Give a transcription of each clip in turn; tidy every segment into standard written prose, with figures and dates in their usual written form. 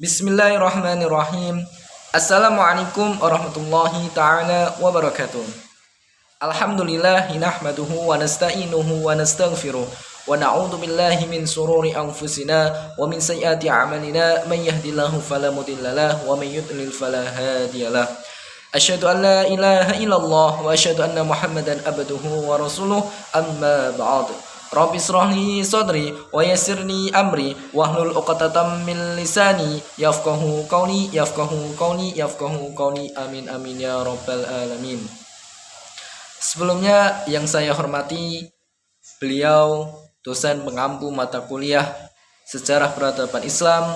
Bismillahirrahmanirrahim. Assalamualaikum warahmatullahi ta'ala wabarakatuh. Alhamdulillahi nahmaduhu wa nasta'inuhu wa nastaghfiruh wa na'udzu billahi min sururi anfusina wa min sayyiati a'malina man yahdihillahu fala mudhillalah wa man yudlil fala hadiyalah. Asyhadu an la ilaha illallah wa asyhadu anna Muhammadan abduhu wa rasuluh amma ba'd. Rabbi israhli sadri wa yassirli amri wahlul 'uqdatam min lisani yafqahu qawli amin amin ya rabbal alamin. Sebelumnya yang saya hormati beliau dosen pengampu mata kuliah Sejarah Peradaban Islam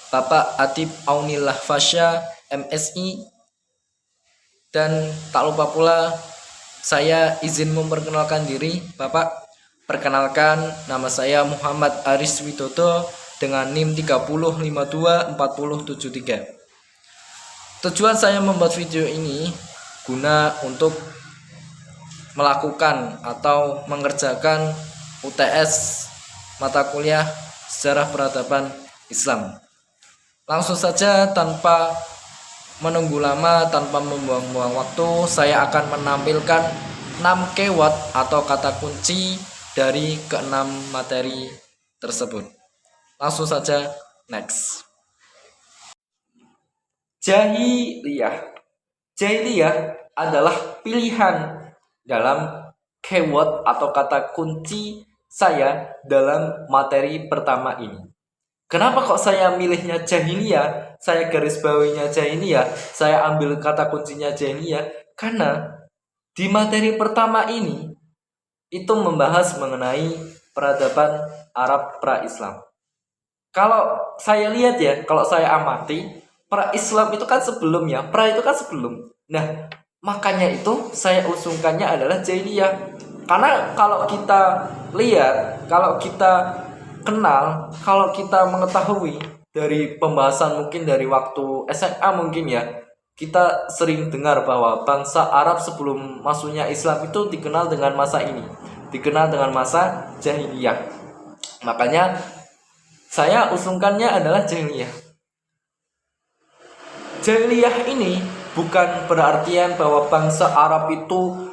Bapak Atib Aunillah Fasya MSI, dan tak lupa pula saya izin memperkenalkan diri. Bapak, perkenalkan, nama saya Muhammad Aris Widodo dengan NIM 30524073. Tujuan saya membuat video ini guna untuk melakukan atau mengerjakan UTS mata kuliah Sejarah Peradaban Islam. Langsung saja tanpa menunggu lama, tanpa membuang-buang waktu, saya akan menampilkan 6 keyword atau kata kunci dari keenam materi tersebut. Langsung saja, next. Jahiliyah. Jahiliyah adalah pilihan dalam keyword atau kata kunci saya dalam materi pertama ini. Kenapa kok saya milihnya jahiliyah? Saya garis bawahinya jahiliyah, saya ambil kata kuncinya jahiliyah karena di materi pertama ini itu membahas mengenai peradaban Arab pra-Islam. Kalau saya lihat ya, kalau saya amati, pra-Islam itu kan sebelum ya, pra itu kan sebelum. Nah, makanya itu saya usungkannya adalah jahiliyah. Karena kalau kita lihat, kalau kita kenal, kalau kita mengetahui dari pembahasan mungkin dari waktu SMA mungkin ya, kita sering dengar bahwa bangsa Arab sebelum masuknya Islam itu dikenal dengan masa ini, dikenal dengan masa jahiliyah. Makanya saya usungkannya adalah jahiliyah. Jahiliyah ini bukan berartian bahwa bangsa Arab itu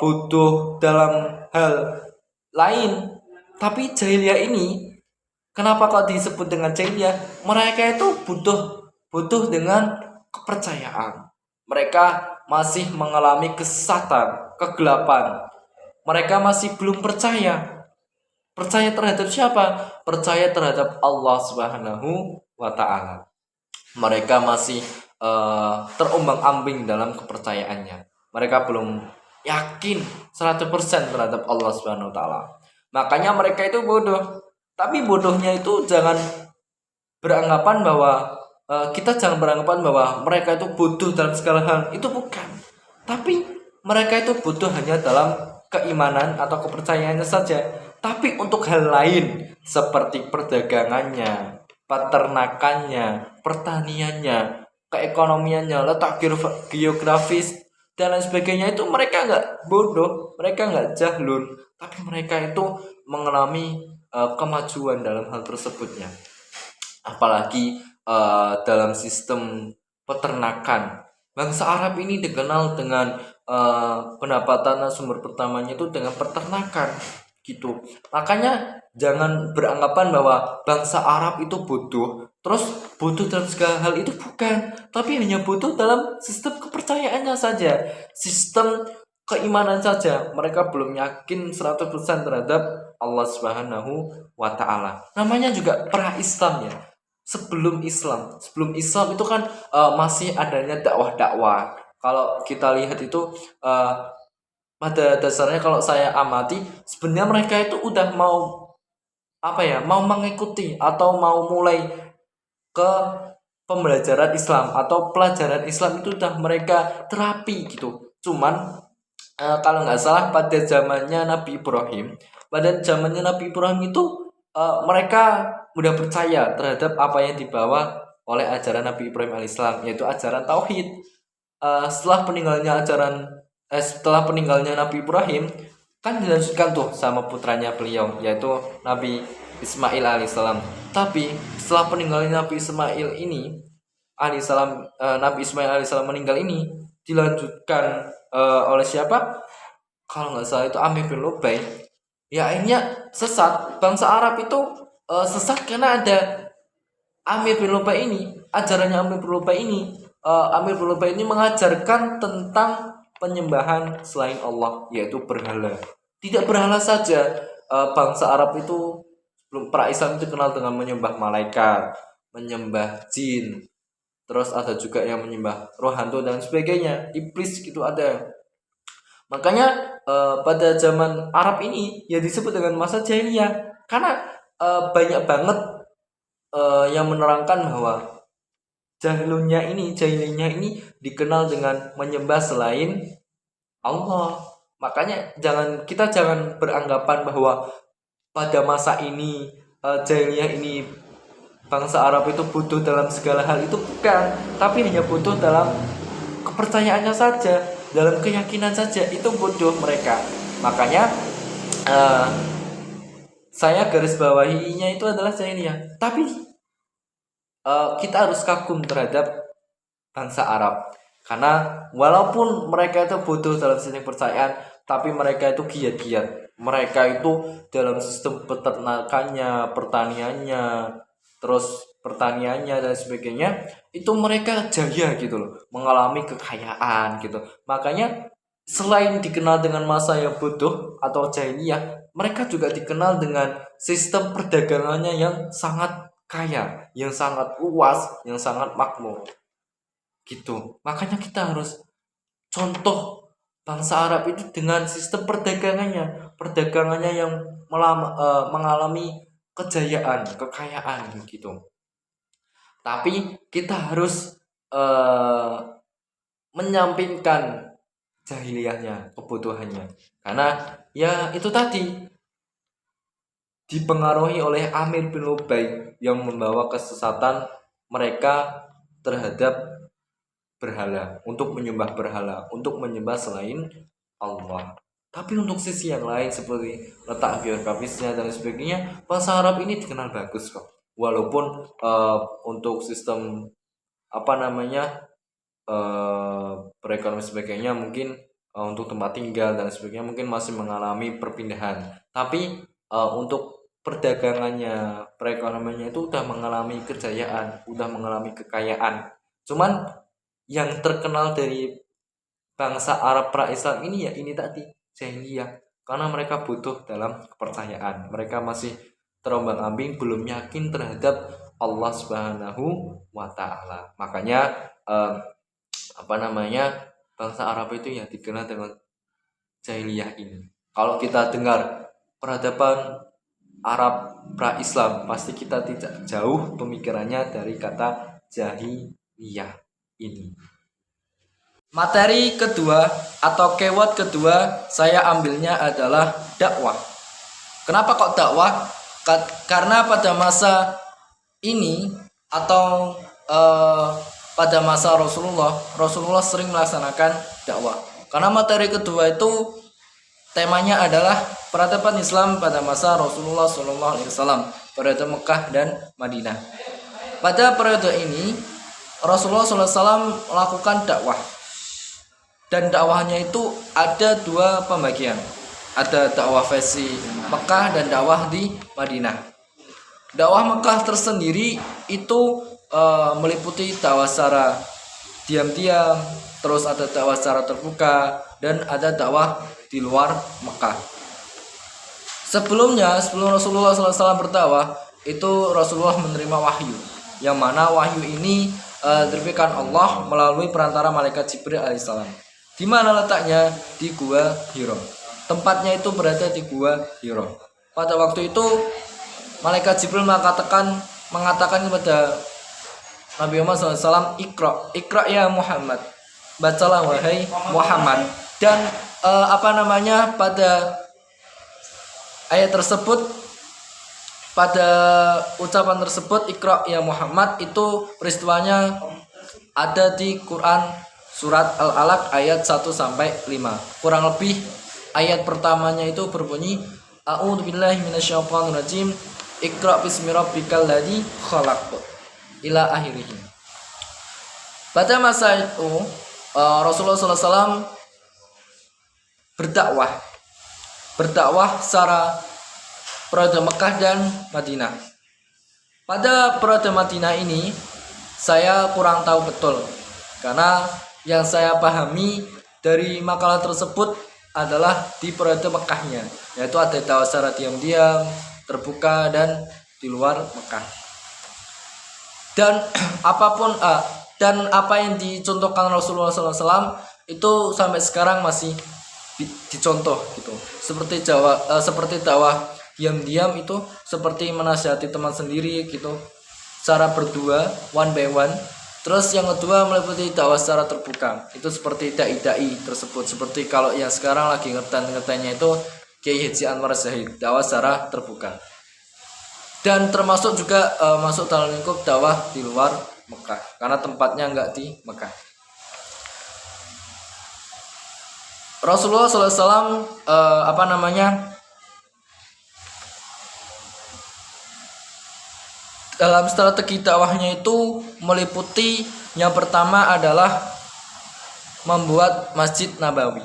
bodoh dalam hal lain, tapi jahiliyah ini kenapa kok disebut dengan jahiliyah? Mereka itu butuh dengan kepercayaan. Mereka masih mengalami kesesatan, kegelapan. Mereka masih belum percaya. Percaya terhadap siapa? Percaya terhadap Allah Subhanahu wa ta'ala. Mereka masih terombang-ambing dalam kepercayaannya. Mereka belum yakin 100% terhadap Allah Subhanahu wa ta'ala. Makanya mereka itu bodoh. Tapi bodohnya itu jangan beranggapan bahwa kita jangan beranggapan bahwa mereka itu bodoh dalam segala hal. Itu bukan. Tapi mereka itu bodoh hanya dalam keimanan atau kepercayaannya saja. Tapi untuk hal lain seperti perdagangannya, peternakannya, pertaniannya, keekonomiannya, letak geografis dan lain sebagainya, itu mereka nggak bodoh, mereka nggak jahlun, tapi mereka itu mengalami kemajuan dalam hal tersebutnya. Apalagi dalam sistem peternakan, bangsa Arab ini dikenal dengan pendapatan sumber pertamanya itu dengan peternakan gitu. Makanya jangan beranggapan bahwa bangsa Arab itu bodoh, terus bodoh dalam segala hal, itu bukan, tapi hanya bodoh dalam sistem kepercayaannya saja, sistem keimanan saja. Mereka belum yakin 100% terhadap Allah Subhanahu wa ta'ala. Namanya juga pra-Islam ya. Sebelum Islam itu kan masih adanya dakwah-dakwah. Kalau kita lihat itu pada dasarnya, kalau saya amati, sebenarnya mereka itu udah mau mau mengikuti atau mau mulai ke pembelajaran Islam atau pelajaran Islam, itu udah mereka terapi gitu. Cuman kalau nggak salah pada zamannya Nabi Ibrahim itu mereka mudah percaya terhadap apa yang dibawa oleh ajaran Nabi Ibrahim alaihissalam, yaitu ajaran tauhid. Setelah peninggalnya Nabi Ibrahim, kan dilanjutkan tuh sama putranya beliau, yaitu Nabi Ismail alaihissalam. Tapi setelah peninggalan Nabi Ismail ini, alaihissalam, Nabi Ismail alaihissalam meninggal ini dilanjutkan oleh siapa? Kalau nggak salah itu Amir bin Lubai. Ya akhirnya sesat. Bangsa Arab itu sesat karena ada Amir bin Lubai ini. Ajarannya Amir bin Lubai ini, Amir bin Lubai ini mengajarkan tentang penyembahan selain Allah, yaitu berhala. Tidak berhala saja, bangsa Arab itu sebelum pra-Islam itu kenal dengan menyembah malaikat, menyembah jin, terus ada juga yang menyembah roh hantu dan sebagainya, iblis gitu ada. Makanya pada zaman Arab ini ya disebut dengan masa jahiliyah karena banyak banget yang menerangkan bahwa jahiliyah ini dikenal dengan menyembah selain Allah. Makanya kita jangan beranggapan bahwa pada masa ini jahiliyah ini bangsa Arab itu bodoh dalam segala hal, itu bukan, tapi hanya bodoh dalam kepercayaannya saja, dalam keyakinan saja, itu bodoh mereka. Makanya saya garis bawahinya itu adalah jahiliyah. Tapi kita harus kagum terhadap bangsa Arab, karena walaupun mereka itu bodoh dalam sistem kepercayaan, tapi mereka itu giat-giat. Mereka itu dalam sistem peternakannya, pertaniannya, terus pertaniannya dan sebagainya, itu mereka jaya gitu loh, mengalami kekayaan gitu. Makanya selain dikenal dengan masa yang bodoh atau jahiliyah, mereka juga dikenal dengan sistem perdagangannya yang sangat kaya, yang sangat luas, yang sangat makmur gitu. Makanya kita harus contoh bangsa Arab itu dengan sistem perdagangannya yang mengalami kejayaan, kekayaan gitu. Tapi kita harus menyampingkan jahiliyahnya, kebutuhannya, karena ya itu tadi dipengaruhi oleh Amir bin Lubai yang membawa kesesatan mereka terhadap berhala, untuk menyembah berhala, untuk menyembah selain Allah. Tapi untuk sisi yang lain seperti letak geografisnya dan sebagainya, bangsa Arab ini dikenal bagus kok. Walaupun untuk sistem perekonomian sebagainya mungkin untuk tempat tinggal dan sebagainya mungkin masih mengalami perpindahan. Tapi untuk perdagangannya, perekonomiannya itu udah mengalami kejayaan, udah mengalami kekayaan. Cuman yang terkenal dari bangsa Arab pra-Islam ini ya ini tadi, jahiliyah, karena mereka butuh dalam kepercayaan. Mereka masih terombang-ambing, belum yakin terhadap Allah Subhanahu wa taala. Makanya bangsa Arab itu ya dikenal dengan jahiliyah ini. Kalau kita dengar peradaban Arab pra-Islam, pasti kita tidak jauh pemikirannya dari kata jahiliyah ini. Materi kedua atau keyword kedua saya ambilnya adalah dakwah. Kenapa kok dakwah? Karena pada masa ini atau pada masa Rasulullah sering melaksanakan dakwah. Karena materi kedua itu temanya adalah peradaban Islam pada masa Rasulullah SAW, periode Mekah dan Madinah. Pada periode ini Rasulullah SAW melakukan dakwah, dan dakwahnya itu ada dua pembagian. Ada dakwah versi Mekah dan dakwah di Madinah. Dakwah Mekah tersendiri itu meliputi dakwah secara diam-diam, terus ada dakwah secara terbuka, dan ada dakwah di luar Mekah. Sebelum Rasulullah SAW berdakwah, itu Rasulullah menerima wahyu, yang mana wahyu ini diberikan Allah melalui perantara malaikat Jibril alaihissalam. Di mana letaknya? Di Gua Hiro. Tempatnya itu berada di Gua Hiro. Pada waktu itu malaikat Jibril mengatakan kepada Nabi Muhammad SAW, Iqra ya Muhammad, bacalah wahai Muhammad. Dan pada ayat tersebut, pada ucapan tersebut, Iqra ya Muhammad, itu peristiwanya ada di Quran surat Al-Alaq ayat 1-5. Kurang lebih ayat pertamanya itu berbunyi, A'udzubillahi minasyaitonirrajim, Iqra bismi rabbikal ladzi khalaq ila akhirih. Pada masa itu Rasulullah SAW berdakwah secara periode Mekah dan Madinah. Pada periode Madinah ini saya kurang tahu betul, karena yang saya pahami dari makalah tersebut adalah di periode Mekahnya, yaitu ada dakwah secara diam-diam, terbuka, dan di luar Mekah. Dan apa yang dicontohkan Rasulullah SAW itu sampai sekarang masih dicontoh gitu. Seperti dakwah diam-diam itu seperti menasihati teman sendiri gitu, secara berdua, one by one. Terus yang kedua meliputi dakwah secara terbuka, itu seperti dai-dai tersebut. Seperti kalau yang sekarang lagi ngetan-ngetannya itu Kiai Haji Anwar Zahid, dakwah secara terbuka. Dan termasuk juga masuk dalam lingkup dakwah di luar Mekah, karena tempatnya enggak di Mekah. Rasulullah SAW dalam strategi dakwahnya itu meliputi yang pertama adalah membuat Masjid Nabawi.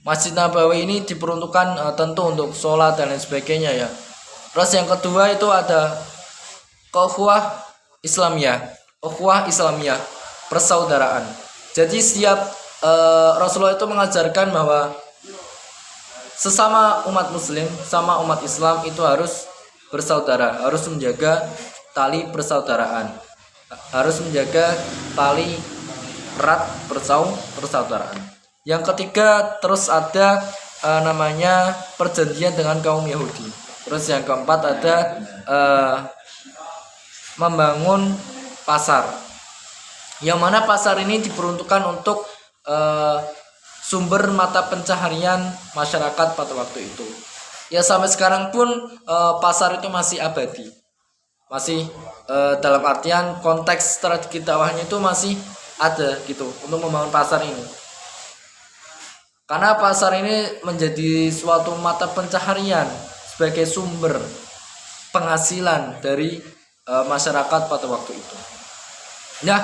Masjid Nabawi ini diperuntukkan tentu untuk sholat dan lain sebagainya ya. Terus yang kedua itu ada ukhuwah Islamiyah, persaudaraan. Jadi setiap Rasulullah itu mengajarkan bahwa sesama umat muslim, sama umat Islam itu harus bersaudara, harus menjaga tali persaudaraan, harus menjaga tali erat persaudaraan. Yang ketiga terus ada namanya perjanjian dengan kaum Yahudi. Terus yang keempat ada membangun pasar, yang mana pasar ini diperuntukkan untuk sumber mata pencaharian masyarakat pada waktu itu. Ya sampai sekarang pun pasar itu masih abadi, masih dalam artian konteks strategi dakwahnya itu masih ada gitu untuk membangun pasar ini. Karena pasar ini menjadi suatu mata pencaharian sebagai sumber penghasilan dari masyarakat pada waktu itu. Nah,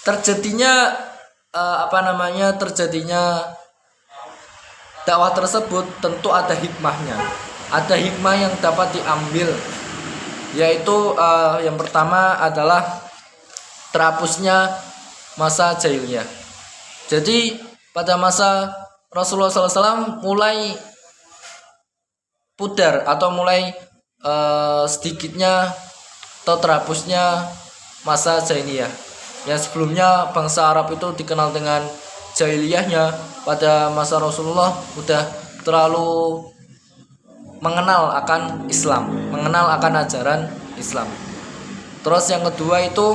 terjadinya dakwah tersebut tentu ada hikmahnya. Ada hikmah yang dapat diambil, yaitu yang pertama adalah terhapusnya masa jahiliyah. Jadi pada masa Rasulullah SAW mulai pudar atau mulai sedikitnya atau terhapusnya masa jahiliyah. Yang sebelumnya bangsa Arab itu dikenal dengan jahiliyahnya, pada masa Rasulullah udah terlalu mengenal akan Islam, mengenal akan ajaran Islam. Terus yang kedua itu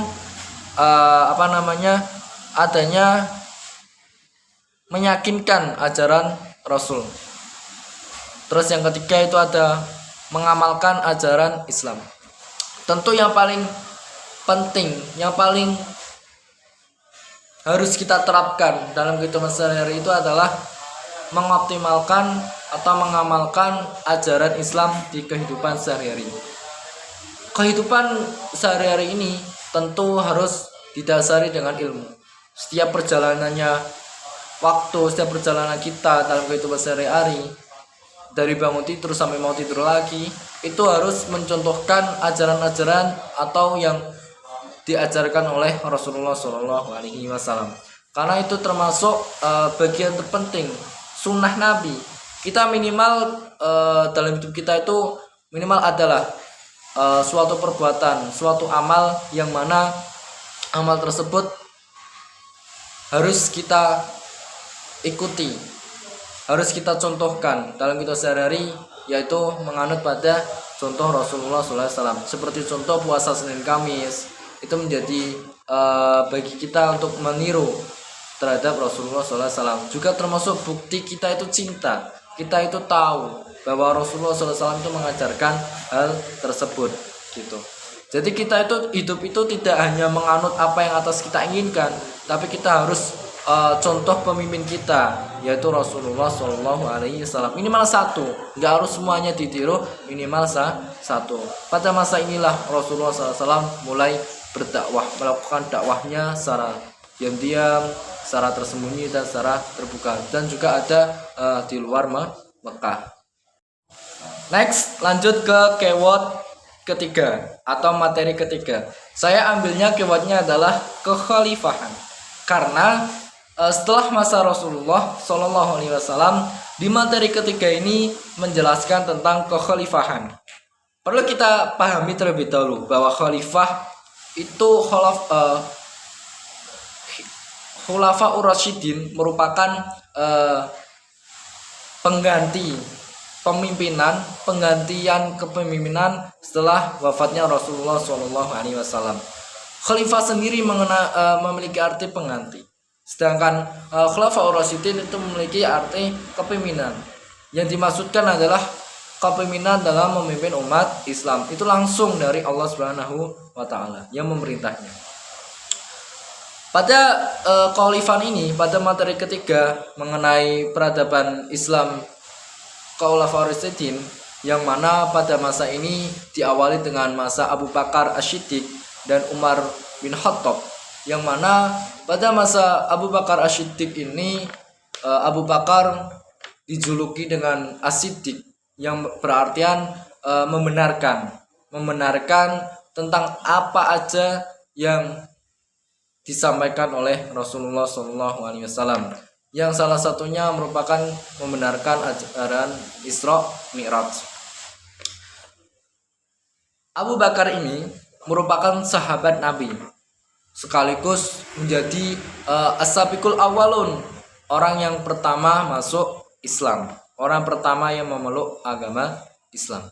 adanya meyakinkan ajaran Rasul. Terus yang ketiga itu ada mengamalkan ajaran Islam. Tentu yang paling penting, yang paling harus kita terapkan dalam kehidupan sehari-hari itu adalah mengoptimalkan atau mengamalkan ajaran Islam di kehidupan sehari-hari. Kehidupan sehari-hari ini tentu harus didasari dengan ilmu. Setiap perjalanannya setiap perjalanan kita dalam kehidupan sehari-hari, dari bangun tidur sampai mau tidur lagi, itu harus mencontohkan ajaran-ajaran atau yang diajarkan oleh Rasulullah SAW. Karena itu termasuk bagian terpenting sunnah Nabi. Kita minimal dalam hidup kita itu minimal adalah suatu perbuatan, suatu amal yang mana amal tersebut harus kita ikuti, harus kita contohkan dalam kita sehari-hari, yaitu menganut pada contoh Rasulullah SAW. Seperti contoh puasa Senin Kamis, itu menjadi bagi kita untuk meniru terhadap Rasulullah SAW. Juga termasuk bukti kita itu cinta, kita itu tahu bahwa Rasulullah SAW itu mengajarkan hal tersebut gitu. Jadi kita itu hidup itu tidak hanya menganut apa yang atas kita inginkan, tapi kita harus contoh pemimpin kita, yaitu Rasulullah Shallallahu Alaihi Wasallam. Minimal satu, nggak harus semuanya ditiru, minimal satu. Pada masa inilah Rasulullah SAW mulai berdakwah, melakukan dakwahnya secara diam-diam, secara tersembunyi dan secara terbuka, dan juga ada di luar Mekah. Next, lanjut ke keyword ketiga atau materi ketiga. Saya ambilnya keywordnya adalah kekhalifahan, karena setelah masa Rasulullah Shallallahu Alaihi Wasallam, di materi ketiga ini menjelaskan tentang kekhalifahan. Perlu kita pahami terlebih dahulu bahwa khalifah itu Khulafaur Rasyidin merupakan penggantian kepemimpinan setelah wafatnya Rasulullah Shallallahu Alaihi Wasallam. Khalifah sendiri memiliki arti pengganti, sedangkan Khulafaur Rasyidin itu memiliki arti kepemimpinan. Yang dimaksudkan adalah kepemimpinan dalam memimpin umat Islam, itu langsung dari Allah Subhanahu wa Ta'ala yang memerintahnya. Pada kekhalifahan ini, pada materi ketiga mengenai peradaban Islam Khulafaur Rasyidin, yang mana pada masa ini diawali dengan masa Abu Bakar As-Siddiq dan Umar bin Khattab, yang mana pada masa Abu Bakar As-Siddiq ini Abu Bakar dijuluki dengan As-Siddiq, yang berartian membenarkan tentang apa aja yang disampaikan oleh Rasulullah SAW, yang salah satunya merupakan membenarkan ajaran Isra Mi'raj. Abu Bakar ini merupakan sahabat Nabi, sekaligus menjadi as-sabiqul awwalun, orang yang pertama masuk Islam, orang pertama yang memeluk agama Islam.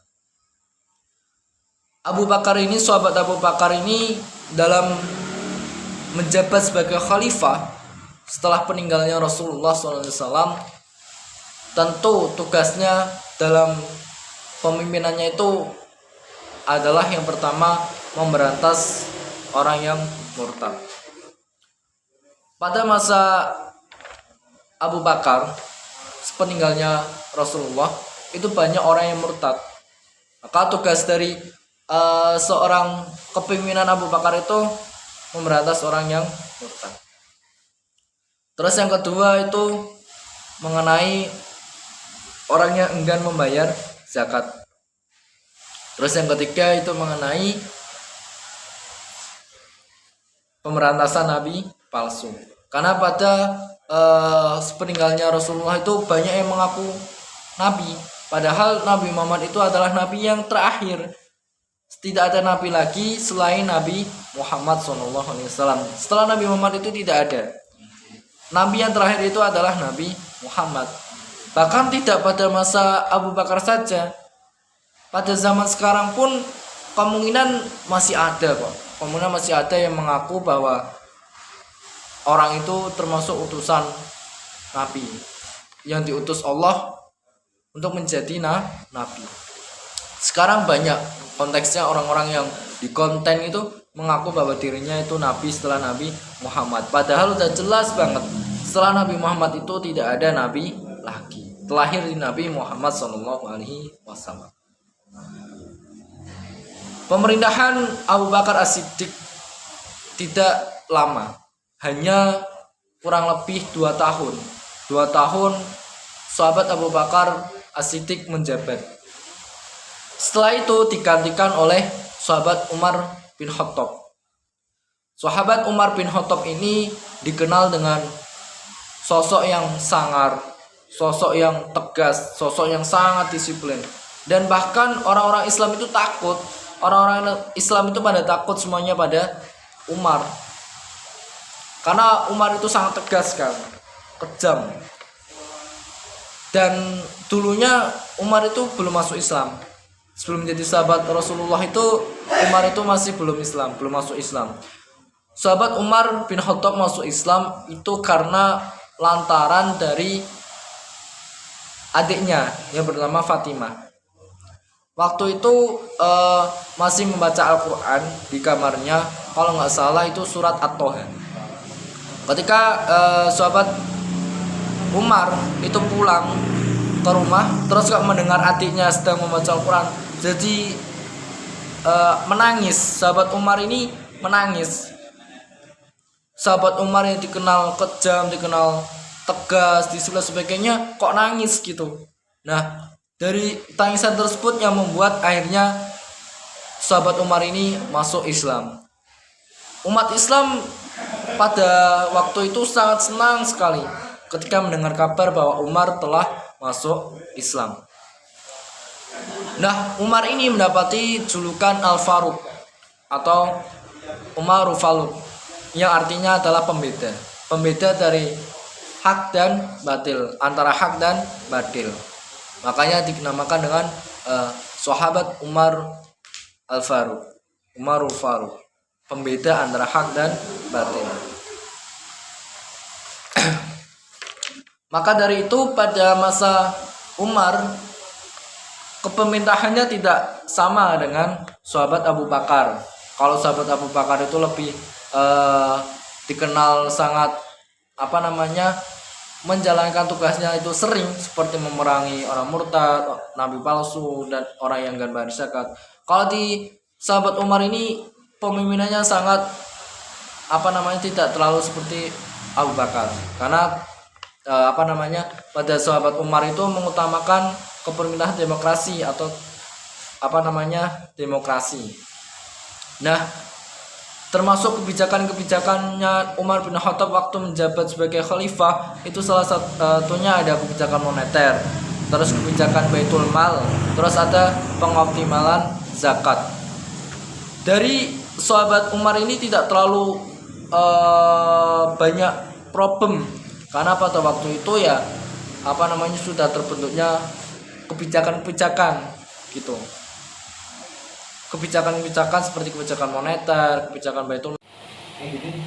Sahabat Abu Bakar ini dalam menjabat sebagai khalifah setelah peninggalnya Rasulullah SAW, tentu tugasnya dalam pemimpinannya itu adalah yang pertama memberantas orang yang murtad. Pada masa Abu Bakar sepeninggalnya Rasulullah itu banyak orang yang murtad, maka tugas dari seorang kepemimpinan Abu Bakar itu memberantas orang yang murtad. Terus yang kedua itu mengenai orang yang enggan membayar zakat. Terus yang ketiga itu mengenai pemberantasan nabi palsu. Karena pada sepeninggalnya Rasulullah itu banyak yang mengaku nabi, padahal Nabi Muhammad itu adalah nabi yang terakhir. Tidak ada nabi lagi selain Nabi Muhammad SAW. Setelah Nabi Muhammad itu tidak ada. Nabi yang terakhir itu adalah Nabi Muhammad. Bahkan tidak pada masa Abu Bakar saja, pada zaman sekarang pun kemungkinan masih ada kok. Kemungkinan masih ada yang mengaku bahwa orang itu termasuk utusan Nabi, yang diutus Allah untuk menjadi nabi. Sekarang banyak konteksnya orang-orang yang di konten itu mengaku bahwa dirinya itu nabi setelah Nabi Muhammad. Padahal udah jelas banget setelah Nabi Muhammad itu tidak ada nabi lagi. Terlahir di Nabi Muhammad SAW. Pemerintahan Abu Bakar As-Siddiq tidak lama, hanya kurang lebih 2 tahun. 2 tahun sahabat Abu Bakar As-Siddiq menjabat. Setelah itu digantikan oleh sahabat Umar bin Khattab. Sahabat Umar bin Khattab ini dikenal dengan sosok yang sangar, sosok yang tegas, sosok yang sangat disiplin. Dan bahkan orang-orang Islam itu takut. Orang-orang Islam itu pada takut semuanya pada Umar. Karena Umar itu sangat tegas kan, kejam. Dan dulunya Umar itu belum masuk Islam. Sebelum menjadi sahabat Rasulullah itu Umar itu masih belum masuk Islam. Sahabat Umar bin Khattab masuk Islam itu karena lantaran dari adiknya yang bernama Fatimah. Waktu itu masih membaca Al-Quran di kamarnya, kalau nggak salah itu surat At-Toha. Ketika sahabat Umar itu pulang ke rumah, terus kok mendengar adiknya sedang membaca Al-Quran, jadi menangis. Sahabat Umar ini menangis. Sahabat Umar yang dikenal kejam, dikenal tegas, disuruh sebagainya, kok nangis gitu. Nah, dari tangisan tersebut yang membuat akhirnya sahabat Umar ini masuk Islam. Umat Islam pada waktu itu sangat senang sekali ketika mendengar kabar bahwa Umar telah masuk Islam. Nah, Umar ini mendapati julukan Al-Faruq atau Umarul Faruq, yang artinya adalah pembeda. Pembeda dari hak dan batil, antara hak dan batil. Makanya dinamakan dengan sahabat Umar Al-Faruq, Umarul Faruq, pembeda antara hak dan batil. Maka dari itu pada masa Umar, kepemerintahannya tidak sama dengan sahabat Abu Bakar. Kalau sahabat Abu Bakar itu lebih dikenal sangat menjalankan tugasnya itu sering, seperti memerangi orang murtad, nabi palsu, dan orang yang enggan bayar zakat. Kalau di sahabat Umar ini pemimpinannya sangat tidak terlalu seperti Abu Bakar, karena pada sahabat Umar itu mengutamakan kepemimpinan demokrasi atau demokrasi. Nah, termasuk kebijakannya Umar bin Khattab waktu menjabat sebagai khalifah, itu salah satunya ada kebijakan moneter, terus kebijakan Baitul Mal, terus ada pengoptimalan zakat. Dari sahabat Umar ini tidak terlalu banyak problem, karena pada waktu itu ya sudah terbentuknya kebijakan-kebijakan gitu. Kebijakan-kebijakan seperti kebijakan moneter, kebijakan Baitul.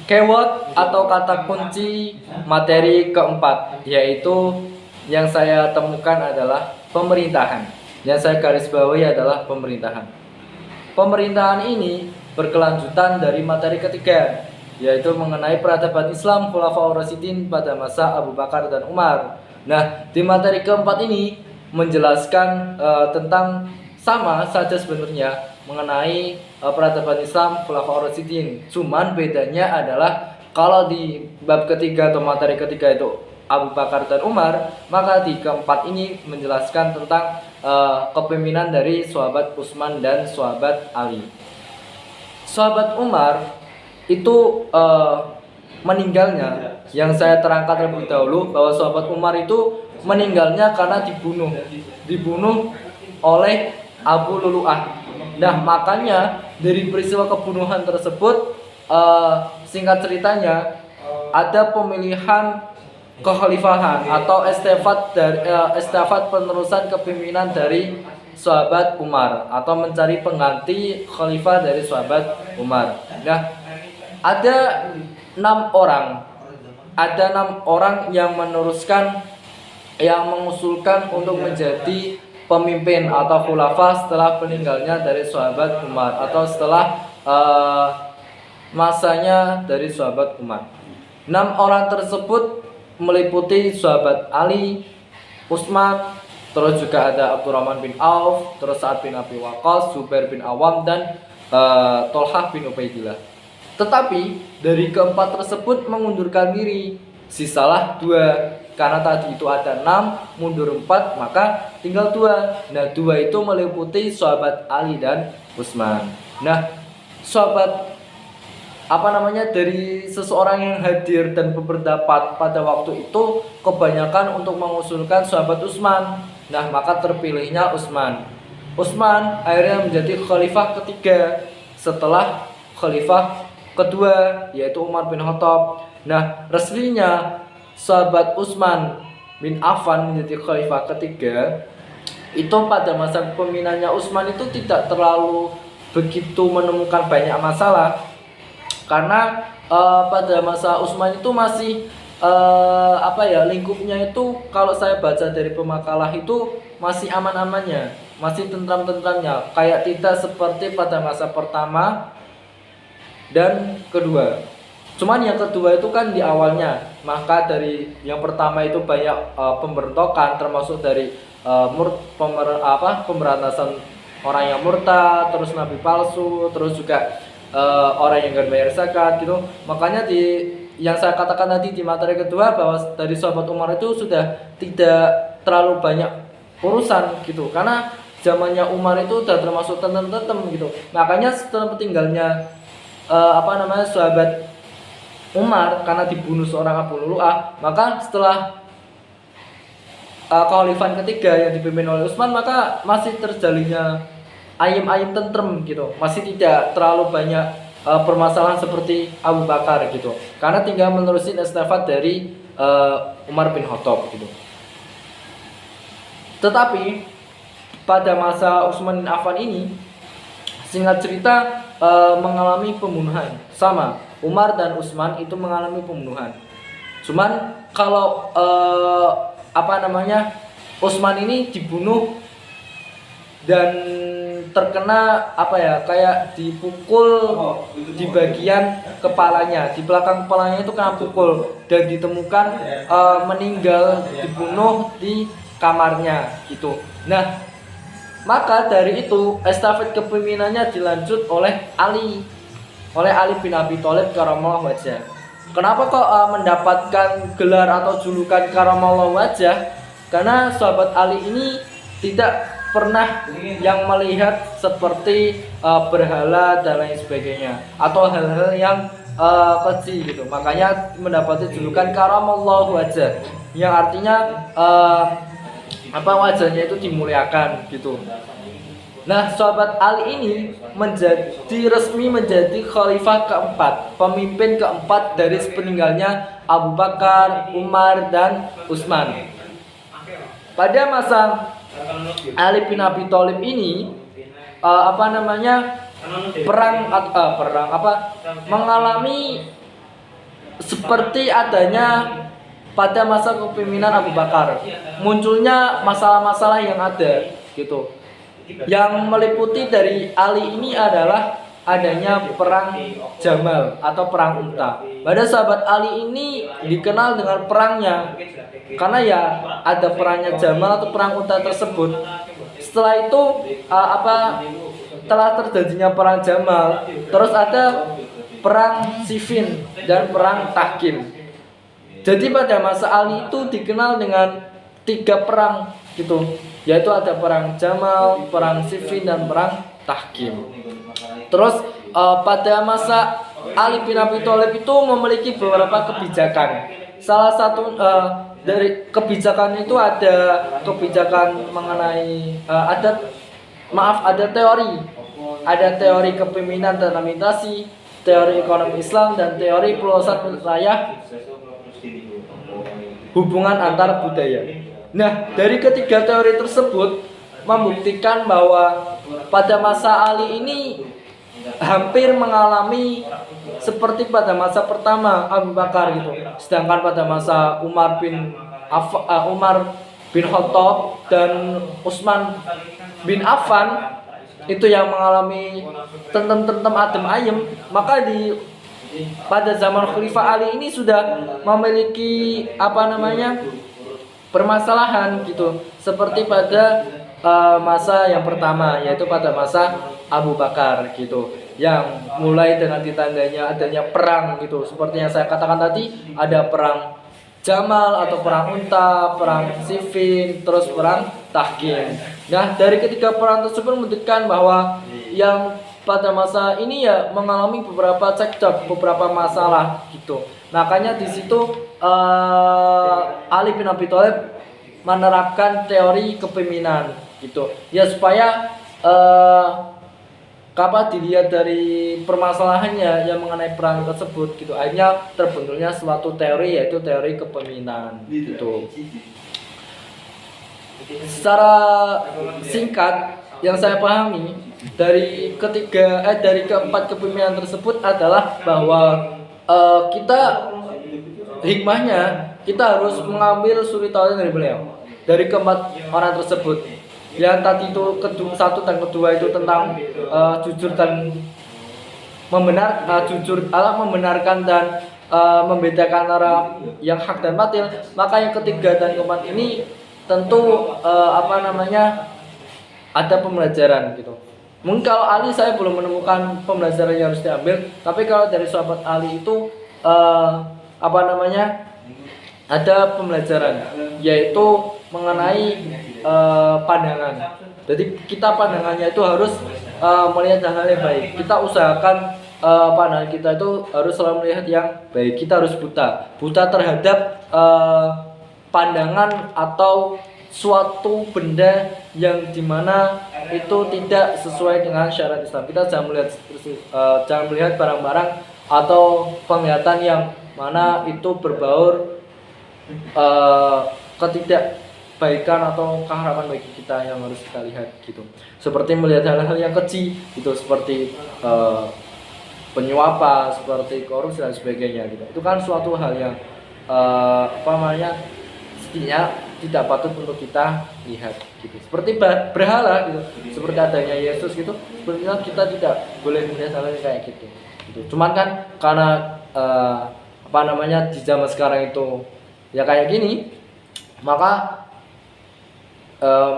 Keyword atau kata kunci materi keempat, yaitu yang saya temukan adalah pemerintahan. Yang saya garis bawahi adalah pemerintahan. Pemerintahan ini berkelanjutan dari materi ketiga, yaitu mengenai peradaban Islam Khulafaur Rasyidin pada masa Abu Bakar dan Umar. Nah, di materi keempat ini menjelaskan tentang sama saja sebenarnya mengenai peradaban Islam Khulafaur Rasyidin. Cuman bedanya adalah kalau di bab ketiga atau materi ketiga itu Abu Bakar dan Umar, maka di keempat ini menjelaskan tentang kepemimpinan dari sahabat Utsman dan sahabat Ali. Sahabat Umar itu meninggalnya, yang saya terangkan terlebih dahulu bahwa sahabat Umar itu meninggalnya karena dibunuh oleh Abu Lulu'ah. Nah, makanya dari peristiwa kebunuhan tersebut, singkat ceritanya ada pemilihan kekhalifahan atau estafet penerusan kepemimpinan dari sahabat Umar, atau mencari pengganti khalifah dari sahabat Umar. Nah, ada 6 orang yang mengusulkan untuk menjadi pemimpin atau khulafah setelah meninggalnya dari sahabat Umar, atau setelah masanya dari sahabat Umar. 6 orang tersebut meliputi sahabat Ali, Utsman, terus juga ada Abdurrahman bin Auf, terus Sa'ad bin Abi Waqqas, Zubair bin Awam, dan Tolhah bin Ubaidillah. Tetapi dari keempat tersebut mengundurkan diri, sisalah 2. Karena tadi itu ada 6, mundur 4, maka tinggal 2. Nah, 2 itu meliputi sahabat Ali dan Utsman. Nah, sahabat dari seseorang yang hadir dan berpendapat pada waktu itu kebanyakan untuk mengusulkan sahabat Utsman. Nah, maka terpilihnya Utsman. Utsman akhirnya menjadi khalifah ketiga setelah khalifah kedua, yaitu Umar bin Khattab. Nah, resminya sahabat Utsman bin Affan menjadi khalifah ketiga itu pada masa kepemimpinannya Utsman itu tidak terlalu begitu menemukan banyak masalah, karena pada masa Utsman itu masih lingkupnya itu, kalau saya baca dari pemakalah itu masih aman-amannya, masih tentram-tentramnya, kayak tidak seperti pada masa pertama dan kedua. Cuman yang kedua itu kan di awalnya, maka dari yang pertama itu banyak pemberontakan, termasuk dari pemberantasan orang yang murtad, terus nabi palsu, terus juga orang yang gak bayar zakat gitu. Makanya di yang saya katakan tadi di materi kedua bahwa dari sahabat Umar itu sudah tidak terlalu banyak urusan gitu, karena zamannya Umar itu udah termasuk tentrem gitu. Makanya setelah tinggalnya sahabat Umar karena dibunuh seorang Abu Lu'lu'ah, maka setelah kekhalifahan ketiga yang dipimpin oleh Utsman, maka masih terjalinnya ayem-ayem tentrem gitu, masih tidak terlalu banyak permasalahan seperti Abu Bakar gitu, karena tinggal menerusin estafet dari Umar bin Khattab gitu. Tetapi pada masa Utsman bin Affan ini, singkat cerita, mengalami pembunuhan. Sama, Umar dan Utsman itu mengalami pembunuhan. Cuman kalau Utsman ini dibunuh dan terkena kayak dipukul di bagian kepalanya, di belakang kepalanya itu kena pukul dan ditemukan meninggal, dibunuh di kamarnya gitu. Nah, maka dari itu estafet kepemimpinannya dilanjut oleh Ali bin Abi Thalib karamallahu wajhah. Kenapa kok mendapatkan gelar atau julukan karamallahu wajhah? Karena sahabat Ali ini tidak pernah yang melihat seperti berhala dan lain sebagainya, atau hal-hal yang keji gitu. Makanya mendapatkan julukan karamallahu wajhah, yang artinya wajahnya itu dimuliakan gitu. Nah, sahabat Ali ini resmi menjadi khalifah keempat, pemimpin keempat dari sepeninggalnya Abu Bakar, Umar, dan Utsman. Pada masa Ali bin Abi Thalib ini mengalami seperti adanya pada masa kepemimpinan Abu Bakar, munculnya masalah-masalah yang ada gitu. Yang meliputi dari Ali ini adalah adanya perang Jamal atau perang Unta. Pada sahabat Ali ini dikenal dengan perangnya, karena ya ada perangnya Jamal atau perang Unta tersebut. Setelah itu telah terjadinya perang Jamal, terus ada perang Siffin dan perang Tahkim. Jadi pada masa Ali itu dikenal dengan 3 perang gitu, yaitu ada perang Jamal, perang Siffin, dan perang Tahkim. Terus pada masa Ali bin Abi Thalib itu memiliki beberapa kebijakan. Salah satu dari kebijakan itu ada kebijakan mengenai ada teori kepemimpinan dan administrasi, teori ekonomi Islam, dan teori pelosok wilayah hubungan antar budaya. Nah, dari ketiga teori tersebut membuktikan bahwa pada masa Ali ini hampir mengalami seperti pada masa pertama Abu Bakar gitu. Sedangkan pada masa Umar bin Khattab dan Utsman bin Affan itu yang mengalami tentrem adem ayem, maka pada zaman Khalifah Ali ini sudah memiliki permasalahan gitu, seperti pada masa yang pertama, yaitu pada masa Abu Bakar gitu, yang mulai dengan ditandanya adanya perang gitu, seperti yang saya katakan tadi, ada perang Jamal atau perang Unta, perang Siffin, terus perang Tahkim. Nah, dari ketiga perang tersebut menunjukkan bahwa yang pada masa ini ya mengalami beberapa cekcok, beberapa masalah gitu. Makanya di situ Ali bin Abi Thalib menerapkan teori kepemimpinan gitu. Ya supaya dilihat dari permasalahannya yang mengenai perang tersebut gitu. Akhirnya terbentuknya suatu teori, yaitu teori kepemimpinan gitu. Secara singkat yang saya pahami dari keempat kepemimpinan tersebut adalah bahwa hikmahnya kita harus mengambil suri tauladan dari beliau, dari keempat orang tersebut. Yang tadi itu satu dan kedua itu tentang jujur dan jujur Allah membenarkan dan membedakan antara yang hak dan batil. Maka yang ketiga dan keempat ini tentu ada pembelajaran gitu. Mungkin kalau Ali saya belum menemukan pembelajaran yang harus diambil, tapi kalau dari sahabat Ali itu ada pembelajaran, yaitu mengenai pandangan. Jadi kita pandangannya itu harus melihat hal-hal yang baik. Kita usahakan pandangan kita itu harus selalu melihat yang baik. Kita harus buta terhadap pandangan atau suatu benda yang dimana itu tidak sesuai dengan syariat Islam. Kita jangan melihat barang-barang atau penglihatan yang mana itu berbaur ketidakbaikan atau keharaman bagi kita yang harus kita lihat gitu. Seperti melihat hal-hal yang keji itu, seperti penyuapan, seperti korupsi dan sebagainya gitu. Itu kan suatu hal yang setidaknya tidak patut untuk kita lihat gitu. Seperti berhala gitu, seperti adanya Yesus gitu, sebenarnya kita tidak boleh melihat hal kayak gitu. Cuman kan karena di zaman sekarang itu ya kayak gini, maka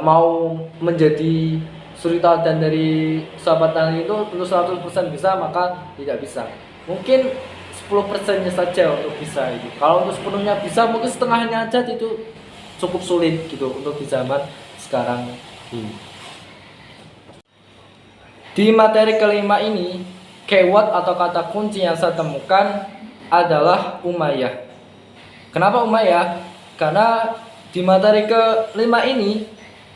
mau menjadi suri teladan dari sahabat Ali itu tentu 100% bisa, maka tidak bisa. Mungkin 10%-nya saja untuk bisa itu. Kalau untuk sepenuhnya bisa, mungkin setengahnya aja itu cukup sulit gitu untuk di zaman sekarang ini. Di materi kelima ini, keyword atau kata kunci yang saya temukan adalah Umayyah. Kenapa Umayyah? Karena di materi kelima ini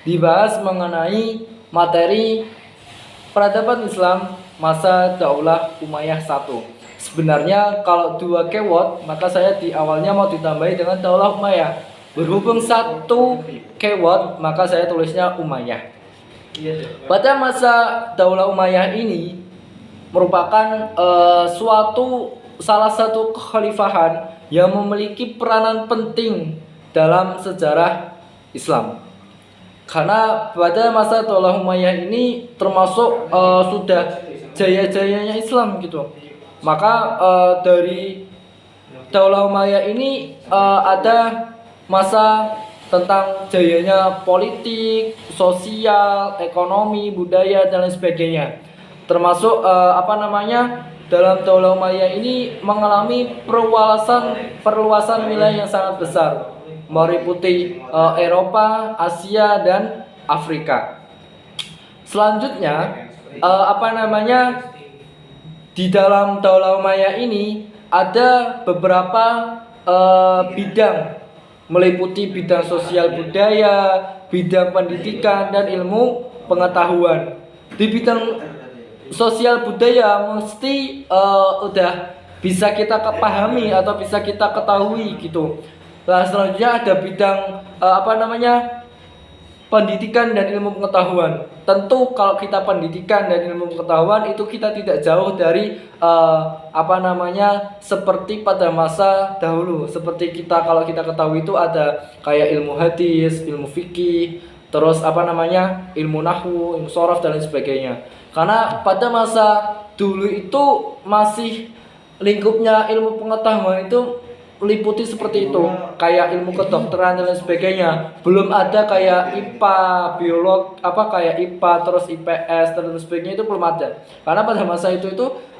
dibahas mengenai materi peradaban Islam masa Daulah Umayyah 1. Sebenarnya kalau 2 keyword, maka saya di awalnya mau ditambahi dengan Daulah Umayyah. Berhubung 1 keyword, maka saya tulisnya Umayyah. Pada masa Daulah Umayyah ini merupakan salah satu kekhalifahan yang memiliki peranan penting dalam sejarah Islam. Karena pada masa Daulah Umayyah ini termasuk sudah jaya-jayanya Islam gitu. Maka dari Daulah Umayyah ini ada masa tentang jayanya politik, sosial, ekonomi, budaya dan lain sebagainya. Termasuk dalam Daulah Umayyah ini mengalami perluasan wilayah yang sangat besar, meliputi Eropa, Asia dan Afrika. Selanjutnya di dalam Daulah Umayyah ini ada beberapa bidang, meliputi bidang sosial budaya, bidang pendidikan dan ilmu pengetahuan. Di bidang sosial budaya mesti udah bisa kita pahami atau bisa kita ketahui gitu. Nah, selanjutnya ada bidang pendidikan dan ilmu pengetahuan. Tentu kalau kita pendidikan dan ilmu pengetahuan itu kita tidak jauh dari seperti pada masa dahulu. Seperti kalau kita ketahui itu ada kayak ilmu hadis, ilmu fikih, terus ilmu nahwu, ilmu shorof dan lain sebagainya. Karena pada masa dulu itu masih lingkupnya ilmu pengetahuan itu meliputi seperti itu, kayak ilmu kedokteran dan lain sebagainya. Belum ada kayak IPA, kayak IPA terus IPS dan sebagainya, itu belum ada. Karena pada masa itu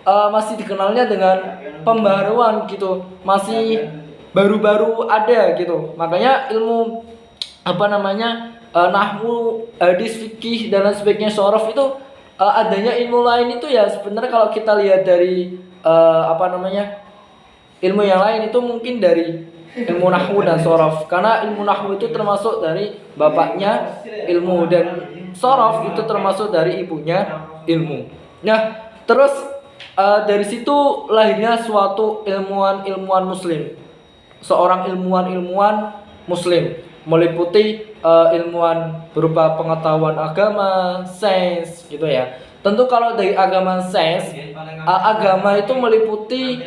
masih dikenalnya dengan pembaruan gitu, masih baru-baru ada gitu. Makanya ilmu nahwu, hadis, fikih dan lain sebagainya, shorof itu adanya ilmu lain itu ya sebenarnya kalau kita lihat dari ilmu yang lain itu mungkin dari ilmu nahwu dan shorof. Karena ilmu nahwu itu termasuk dari bapaknya ilmu dan shorof itu termasuk dari ibunya ilmu. Nah, terus dari situ lahirnya suatu ilmuwan muslim. Seorang ilmuwan muslim meliputi ilmuwan berupa pengetahuan agama, sains gitu ya. Tentu kalau dari agama sains, agama itu meliputi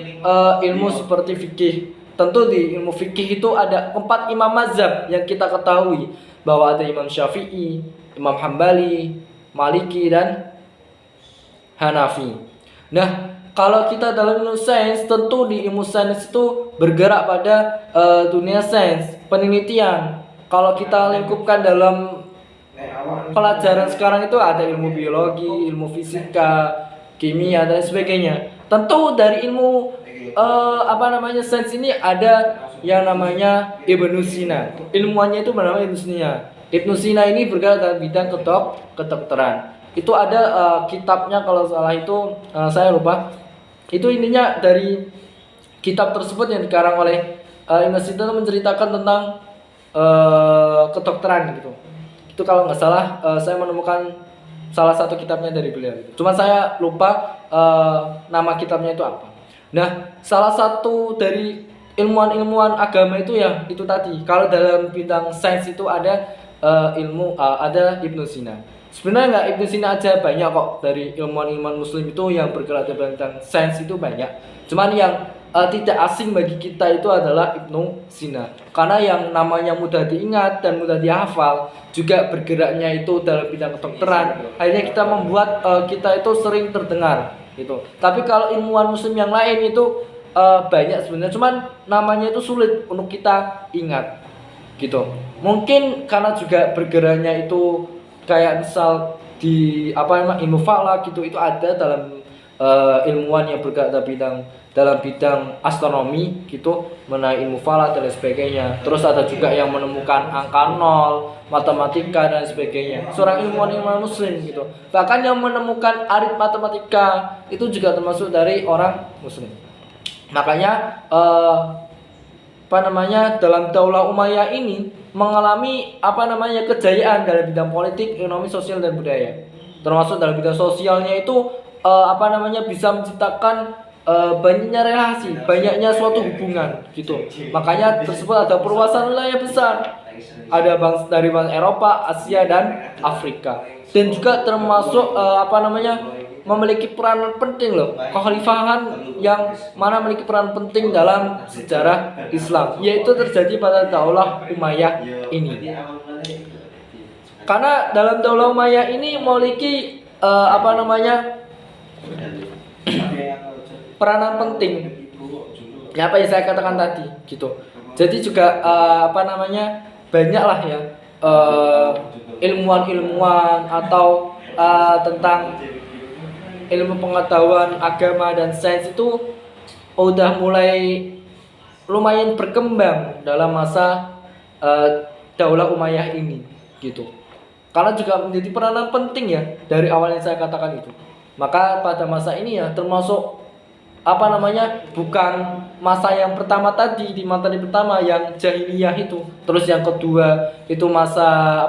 ilmu seperti fikih. Tentu di ilmu fikih itu ada 4 imam mazhab yang kita ketahui, bahwa ada Imam Syafi'i, Imam Hambali, Maliki dan Hanafi. Nah, kalau kita dalam ilmu sains, tentu di ilmu sains itu bergerak pada dunia sains, penelitian. Kalau kita lingkupkan dalam pelajaran sekarang itu ada ilmu biologi, ilmu fisika, kimia dan sebagainya. Tentu dari ilmu sains ini ada yang namanya Ibnu Sina. Ilmuannya itu bernama Ibnu Sina. Ibnu Sina ini bergerak dalam bidang kedokteran. Itu ada kitabnya, kalau salah itu saya lupa. Itu intinya dari kitab tersebut yang dikarang oleh Ibnu Sina menceritakan tentang kedokteran gitu. Itu kalau nggak salah saya menemukan salah satu kitabnya dari beliau gitu. Cuma saya lupa nama kitabnya itu apa. Nah, salah satu dari ilmuwan-ilmuwan agama itu ya itu tadi. Kalau dalam bidang sains itu ada ada Ibnu Sina. Sebenarnya nggak Ibnu Sina aja, banyak kok dari ilmuwan-ilmuwan muslim itu yang bergerak dalam bidang sains itu banyak. Cuman yang tidak asing bagi kita itu adalah Ibnu Sina. Karena yang namanya mudah diingat dan mudah dihafal, juga bergeraknya itu dalam bidang kedokteran, akhirnya kita membuat kita itu sering terdengar gitu. Tapi kalau ilmuwan muslim yang lain itu banyak sebenarnya, cuman namanya itu sulit untuk kita ingat gitu. Mungkin karena juga bergeraknya itu kayak misal di ilmu falak gitu, itu ada dalam ilmuwan yang bergerak dalam bidang astronomi gitu, mengenai ilmu falak dan sebagainya. Terus ada juga yang menemukan angka nol, matematika dan sebagainya. Seorang ilmuwan muslim gitu. Bahkan yang menemukan aritmatika itu juga termasuk dari orang muslim. Makanya dalam Daulah Umayyah ini mengalami kejayaan dalam bidang politik, ekonomi, sosial dan budaya. Termasuk dalam bidang sosialnya itu bisa menciptakan banyaknya relasi, banyaknya suatu hubungan gitu. Makanya tersebut ada perluasan wilayah besar. Ada dari bangsa Eropa, Asia dan Afrika. Dan juga termasuk memiliki peran penting loh. Kekhalifahan yang mana memiliki peran penting dalam sejarah Islam, yaitu terjadi pada Daulah Umayyah ini. Karena dalam Daulah Umayyah ini memiliki peranan penting. Ya, apa yang saya katakan tadi gitu. Jadi juga banyaklah ya ilmuwan-ilmuwan atau tentang ilmu pengetahuan agama dan sains itu udah mulai lumayan berkembang dalam masa Daulah Umayyah ini gitu. Karena juga menjadi peranan penting ya dari awal yang saya katakan itu. Maka pada masa ini ya termasuk bukan masa yang pertama tadi, di materi pertama yang jahiliyah itu. Terus yang kedua itu masa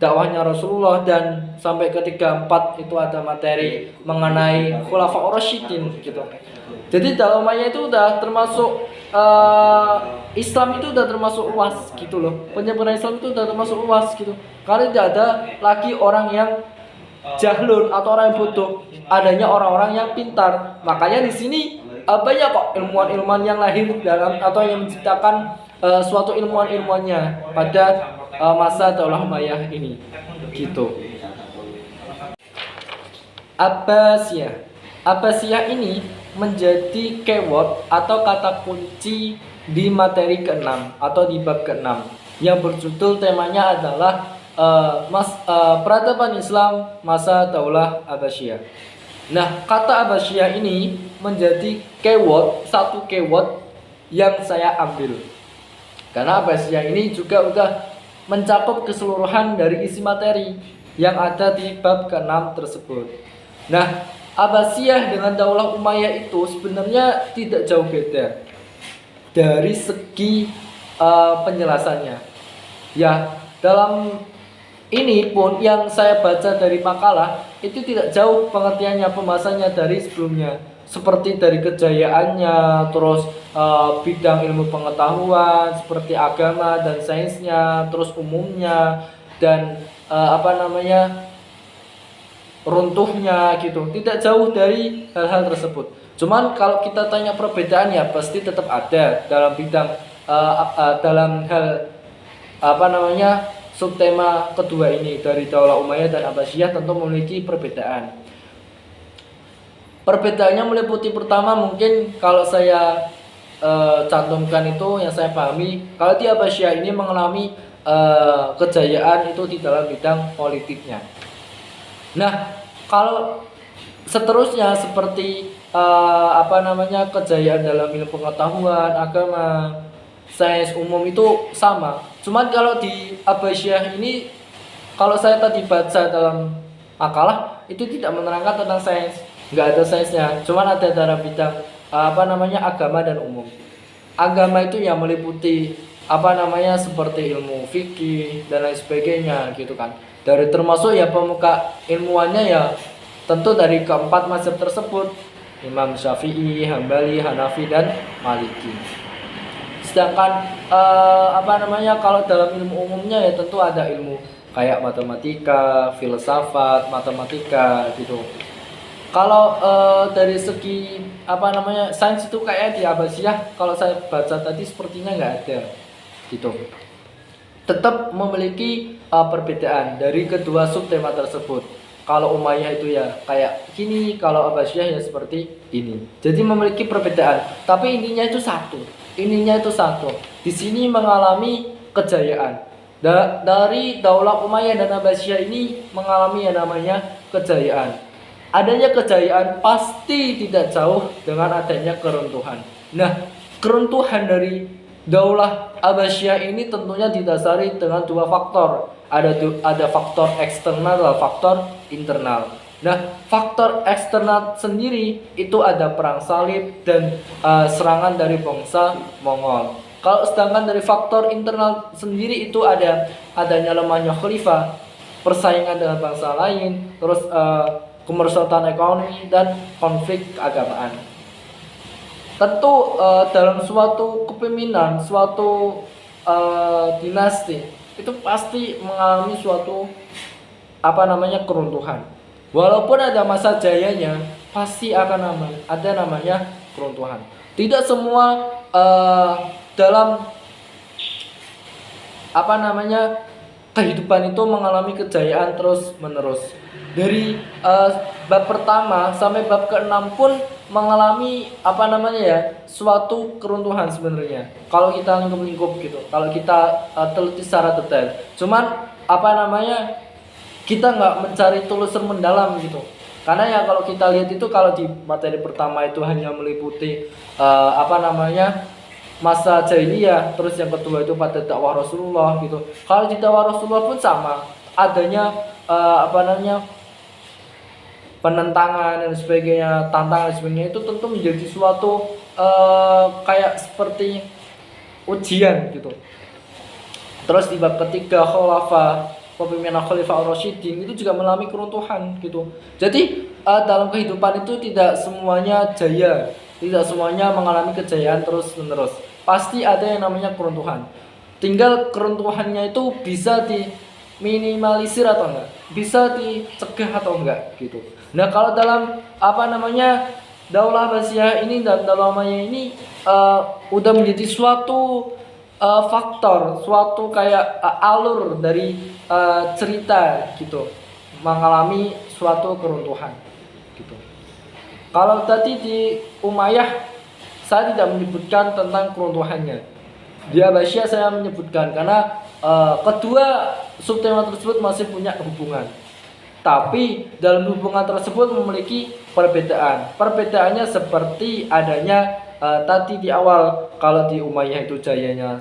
dakwahnya Rasulullah, dan sampai ketiga empat itu ada materi mengenai Khulafaur Rasyidin gitu. Jadi Daulah Umayyah itu udah termasuk Islam itu udah termasuk luas gitu loh. Penyebaran Islam itu udah termasuk luas gitu. Karena tidak ada lagi orang yang jahlun atau orang yang bodoh, adanya orang-orang yang pintar. Makanya di sini banyak kok ilmuwan-ilmuwan yang lahir dalam atau yang menciptakan suatu ilmuwan-ilmuannya pada masa Daulah Umayyah ini gitu. Abbasiyah ini menjadi keyword atau kata kunci di materi ke-6 atau di bab ke-6 yang berjudul, temanya adalah peradaban Islam masa Daulah Abbasiyah. Nah, kata Abbasiyah ini menjadi satu keyword yang saya ambil. Karena Abbasiyah ini juga udah mencakup keseluruhan dari isi materi yang ada di bab ke-6 tersebut. Nah, Abbasiyah dengan Daulah Umayyah itu sebenarnya tidak jauh beda dari segi penjelasannya. Ya, dalam ini pun yang saya baca dari makalah itu tidak jauh pengertiannya, pembahasannya dari sebelumnya, seperti dari kejayaannya, terus bidang ilmu pengetahuan seperti agama dan sainsnya, terus umumnya, dan runtuhnya gitu. Tidak jauh dari hal-hal tersebut. Cuman kalau kita tanya perbedaan ya pasti tetap ada dalam bidang dalam hal subtema kedua ini dari Daulah Umayyah dan Abbasiyah tentu memiliki perbedaan. Perbedaannya meliputi pertama mungkin kalau saya cantumkan itu yang saya pahami, kalau di Abbasiyah ini mengalami kejayaan itu di dalam bidang politiknya. Nah, kalau seterusnya seperti kejayaan dalam ilmu pengetahuan, agama, sains umum itu sama. Cuman kalau di Abbasiyah ini, kalau saya tadi baca dalam makalah itu tidak menerangkan tentang sains, nggak ada sainsnya, cuman ada dalam bidang agama dan umum. Agama itu yang meliputi seperti ilmu fikih dan lain sebagainya gitu kan. Dari termasuk ya pemuka ilmuannya ya tentu dari keempat mazhab tersebut, Imam Syafi'i, Hambali, Hanafi dan Maliki. Sedangkan kalau dalam ilmu umumnya ya tentu ada ilmu kayak matematika, filsafat, matematika gitu. Kalau dari segi sains itu kayak di Abbasiyah, kalau saya baca tadi sepertinya nggak ada gitu. Tetap memiliki perbedaan dari kedua subtema tersebut. Kalau Umayyah itu ya kayak gini, kalau Abbasiyah ya seperti ini. Jadi memiliki perbedaan, tapi intinya itu satu. Di sini mengalami kejayaan. Dari Daulah Umayyah dan Abbasiyah ini mengalami yang namanya kejayaan. Adanya kejayaan pasti tidak jauh dengan adanya keruntuhan. Nah, keruntuhan dari Daulah Abbasiyah ini tentunya didasari dengan dua faktor. Ada faktor eksternal dan faktor internal. Nah, faktor eksternal sendiri itu ada perang salib dan serangan dari bangsa Mongol. Kalau sedangkan dari faktor internal sendiri itu adanya lemahnya khalifah, persaingan dengan bangsa lain, terus kemerosotan ekonomi dan konflik keagamaan. Tentu dalam suatu kepemimpinan, suatu dinasti itu pasti mengalami suatu keruntuhan. Walaupun ada masa jayanya, pasti akan ada namanya keruntuhan. Tidak semua dalam kehidupan itu mengalami kejayaan terus menerus. Dari bab pertama sampai bab ke-6 pun mengalami suatu keruntuhan sebenarnya. Kalau kita lingkup gitu, kalau kita teliti secara detail. Cuman kita nggak mencari telusur mendalam gitu. Karena ya kalau kita lihat itu, kalau di materi pertama itu hanya meliputi masa jahiliyah, terus yang kedua itu pada dakwah Rasulullah gitu. Kalau di dakwah Rasulullah pun sama, adanya penentangan dan sebagainya, tantangan dan sebagainya, itu tentu menjadi suatu kayak seperti ujian gitu. Terus di bab ketiga kepemimpinan Khalifah Ar-Rasyidin itu juga mengalami keruntuhan gitu. Jadi dalam kehidupan itu tidak semuanya jaya, tidak semuanya mengalami kejayaan terus menerus. Pasti ada yang namanya keruntuhan. Tinggal keruntuhannya itu bisa diminimalisir atau enggak, bisa dicegah atau enggak gitu. Nah, kalau dalam Daulah Abbasiyah ini dan Daulah Umayyah ini udah menjadi suatu faktor, suatu kayak alur dari cerita gitu, mengalami suatu keruntuhan gitu. Kalau tadi di Umayyah saya tidak menyebutkan tentang keruntuhannya. Di Abbasiyah saya menyebutkan karena kedua subtema tersebut masih punya hubungan. Tapi dalam hubungan tersebut memiliki perbedaan. Perbedaannya seperti adanya tadi di awal, kalau di Umayyah itu jayanya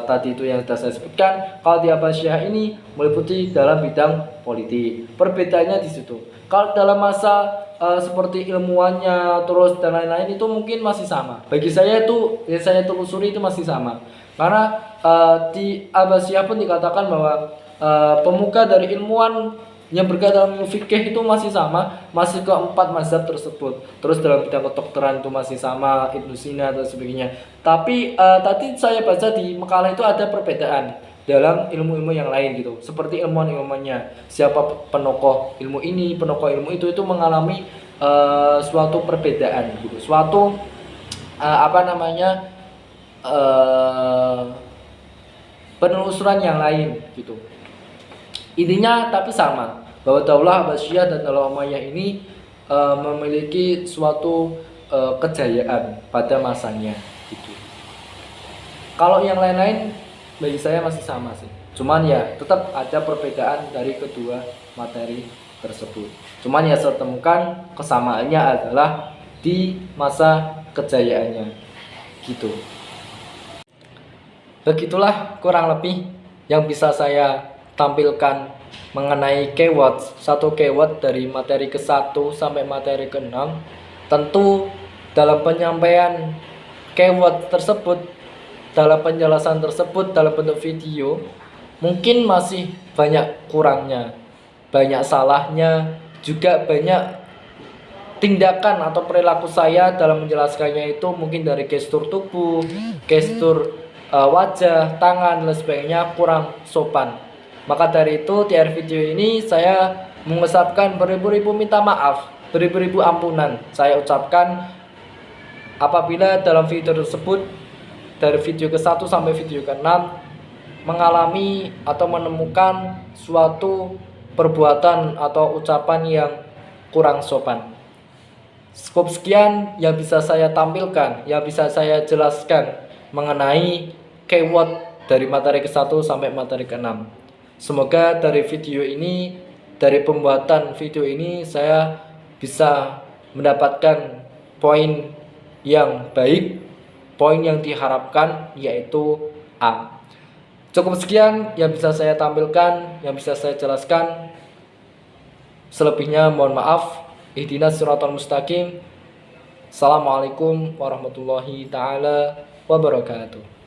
tadi itu yang sudah saya sebutkan. Kalau di Abbasiyah ini meliputi dalam bidang politik. Perbedaannya di situ. Kalau dalam masa seperti ilmuannya terus dan lain-lain itu mungkin masih sama. Bagi saya itu yang saya telusuri itu masih sama. Karena di Abbasiyah pun dikatakan bahwa pemuka dari ilmuwan yang berkaitan dalam fikih itu masih sama, masih keempat mazhab tersebut. Terus dalam bidang kedokteran itu masih sama, Ibnu Sina dan sebagainya. Tapi tadi saya baca di makalah itu ada perbedaan dalam ilmu-ilmu yang lain gitu. Seperti ilmuwan-ilmuannya, siapa penokoh ilmu ini, penokoh ilmu itu mengalami suatu perbedaan gitu. Suatu penelusuran yang lain gitu. Intinya tapi sama, bahwa Daulah Abbasiyah dan Daulah Umayyah ini memiliki suatu kejayaan pada masanya gitu. Kalau yang lain-lain bagi saya masih sama sih. Cuman ya tetap ada perbedaan dari kedua materi tersebut. Cuman ya saya temukan kesamaannya adalah di masa kejayaannya gitu. Begitulah kurang lebih yang bisa saya tampilkan mengenai keyword, satu keyword dari materi ke-1 sampai materi ke-6. Tentu dalam penyampaian keyword tersebut, dalam penjelasan tersebut dalam bentuk video, mungkin masih banyak kurangnya, banyak salahnya, juga banyak tindakan atau perilaku saya dalam menjelaskannya itu mungkin dari gestur tubuh, gestur wajah, tangan, dan sebagainya kurang sopan. Maka dari itu di akhir video ini saya mengucapkan beribu-ribu minta maaf, beribu-ribu ampunan saya ucapkan apabila dalam video tersebut dari video ke-1 sampai video ke-6 mengalami atau menemukan suatu perbuatan atau ucapan yang kurang sopan. Cukup sekian yang bisa saya tampilkan, yang bisa saya jelaskan mengenai keyword dari materi ke-1 sampai materi ke-6. Semoga dari video ini, dari pembuatan video ini saya bisa mendapatkan poin yang baik, poin yang diharapkan yaitu A. Cukup sekian yang bisa saya tampilkan, yang bisa saya jelaskan. Selebihnya mohon maaf. Ihdinas siratal mustaqim. Assalamualaikum warahmatullahi taala wabarakatuh.